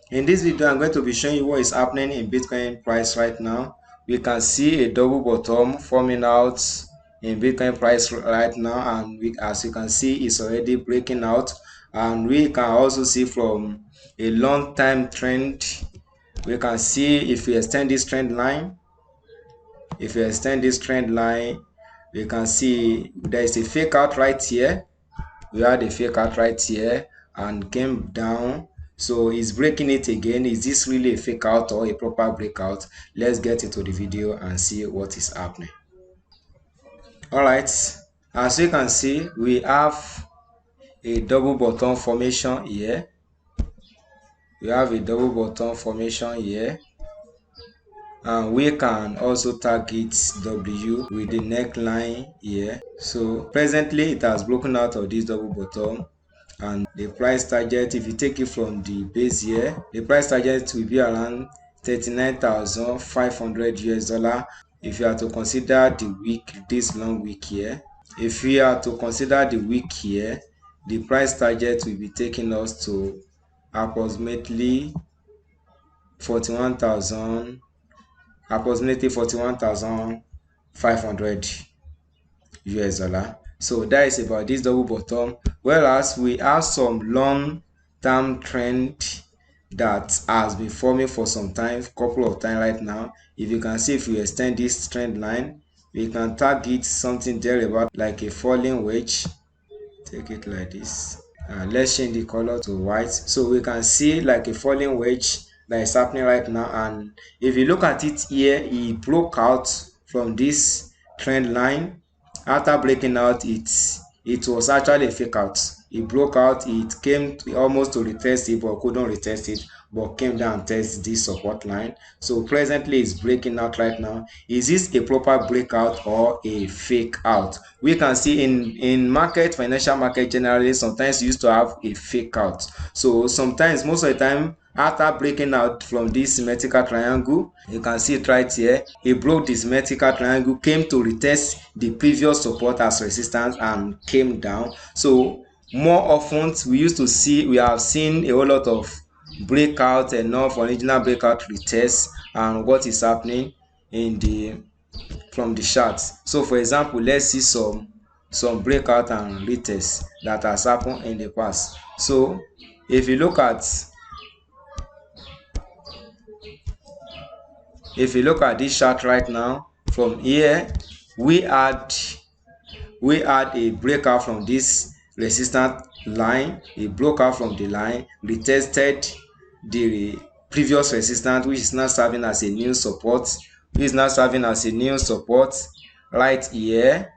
In this video, I'm going to be showing you what is happening in Bitcoin price right now. We can see a double bottom forming out in Bitcoin price right now, and as you can see, it's already breaking out. And we can also see from a long time trend, we can see if we extend this trend line, we can see there is a fake out right here. We had a fake out right here and came down, so it's breaking it again. Is this really a fake out or a proper breakout? Let's get into the video and see what is happening. All right, as you can see, we have a double bottom formation here. And we can also target W with the neckline here. So presently it has broken out of this double bottom, and the price target, if you take it from the base here, the price target will be around 39,500 US dollar. If you are to consider the week, this long week here, if we are to consider the week here, the price target will be taking us to approximately 41,500 US dollar. So that is about this double bottom. Whereas we have some long term trend that has been forming for some time, couple of time right now. If you can see, if we extend this trend line, we can target something there about like a falling wedge. Take it like this. Let's change the color to white, so we can see like a falling wedge that is happening right now. And if you look at it here, it broke out from this trend line. After breaking out, it was actually a fake out. It broke out, it came almost to retest it, but couldn't retest it, but came down and test this support line. So presently it's breaking out right now. Is this a proper breakout or a fake out? We can see in financial market generally, sometimes you used to have a fake out. So sometimes, most of the time, after breaking out from this symmetrical triangle, you can see it right here, it broke the symmetrical triangle, came to retest the previous support as resistance and came down. So more often we have seen a whole lot of breakout, enough original breakout retest, and what is happening from the charts. So for example, let's see some breakout and retest that has happened in the past. So if you look at this chart right now, from here we had a breakout from this resistance line. It broke out from the line, retested the previous resistance, which is now serving as a new support, right here,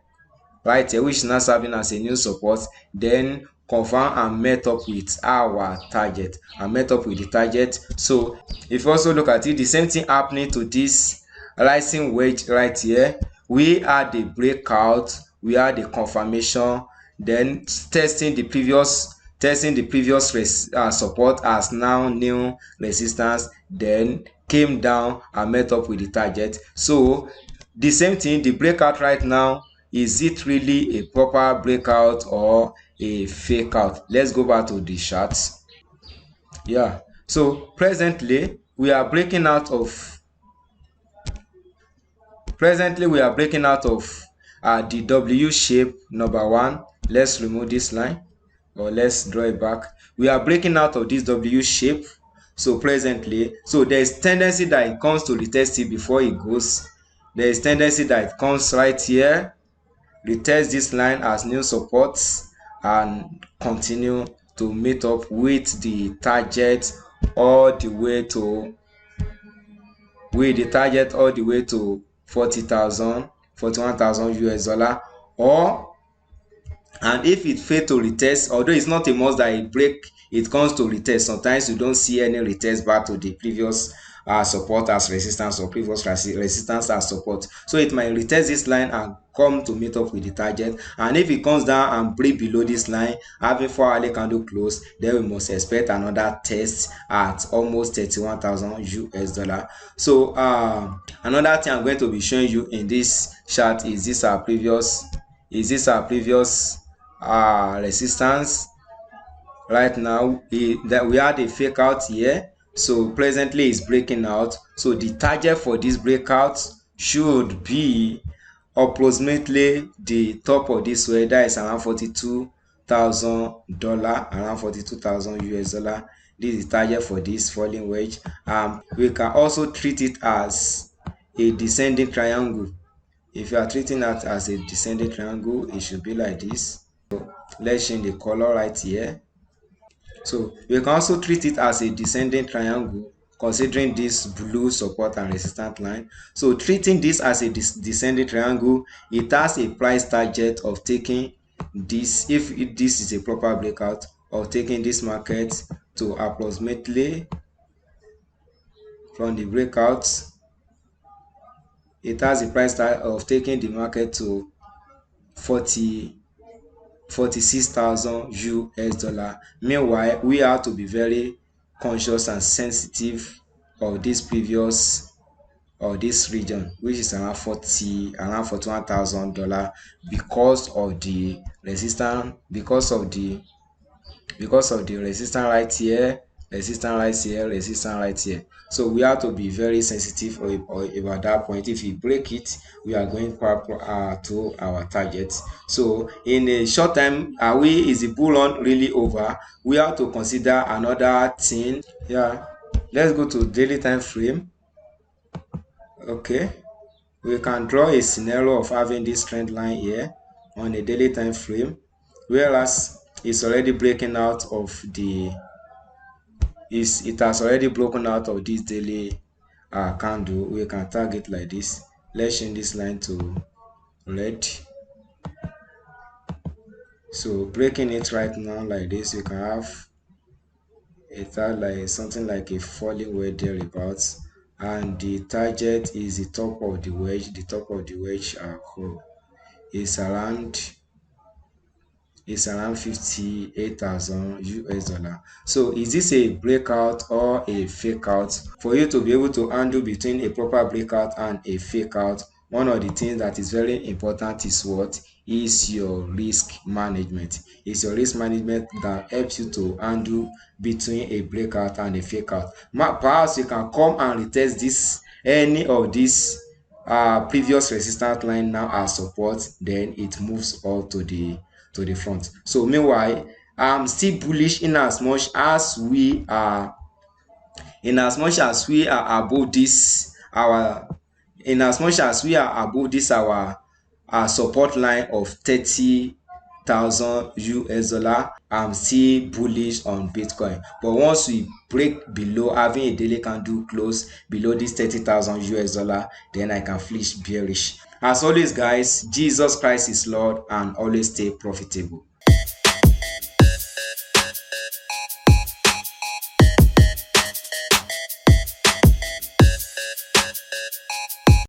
which is now serving as a new support. Then confirm and met up with our target, So if you also look at it, the same thing happening to this rising wedge right here. We had the breakout, we had the confirmation, then testing the previous support as now new resistance, then came down and met up with the target. So the same thing, the breakout right now, is it really a proper breakout or a fake out? Let's go back to the charts. Yeah, so presently we are breaking out of the W shape. Number one, let's remove this line, or let's draw it back. We are breaking out of this W shape. So presently, so there is tendency that it comes to retest it before it goes. There is tendency that it comes right here, retest this line as new supports, and continue to meet up with the target all the way to 40,000, 41,000 US dollar. And if it fail to retest, although it's not a must that it comes to retest, sometimes you don't see any retest back to the previous support as resistance, or previous resistance as support. So it might retest this line and come to meet up with the target. And if it comes down and break below this line, having 4-hourly candle close, then we must expect another test at almost 31,000 US dollar. So another thing I'm going to be showing you in this chart is this our previous resistance. Right now that we had a fake out here, So presently it's breaking out. So the target for this breakout should be approximately the top of this way, that is around $42,000, around 42,000 US dollar. This is target for this falling wedge. We can also treat it as a descending triangle. If you are treating that as a descending triangle, it should be like this. So let's change the color right here. So we can also treat it as a descending triangle, considering this blue support and resistance line. So treating this as a descending triangle, it has a price target of taking this, if this is a proper breakout, of taking this market to approximately, from the breakout, it has a price tag of taking the market to 46,000 US dollar. Meanwhile, we have to be very conscious and sensitive of this previous, or this region, which is around $41,000, because of the resistance, because of the resistance right here, resistance right here, resistance right here. So we have to be very sensitive about that point. If we break it, we are going to our target. So in a short time, is the bull run really over? We have to consider another thing. Yeah, let's go to daily time frame. Okay, we can draw a scenario of having this trend line here on a daily time frame, whereas it's already breaking out of the, it has already broken out of this daily candle. We can target like this. Let's change this line to red. So breaking it right now like this, you can have it like something like a falling wedge thereabouts, and the target is the top of the wedge. The top of the wedge is around, 58,000 US dollar. So is this a breakout or a fake out? For you to be able to handle between a proper breakout and a fake out, one of the things that is very important is what is your risk management. It's your risk management that helps you to handle between a breakout and a fake out. Perhaps you can come and retest this, any of these previous resistance line now as support, then it moves up to the front. So meanwhile, I'm still bullish in as much as we are, above this our, in as much as we are above this our support line of 30,000 US dollar. I'm still bullish on Bitcoin. But once we break below, having a daily candle close below this 30,000 US dollar, then I can finish bearish. As always, guys, Jesus Christ is Lord, and always stay profitable.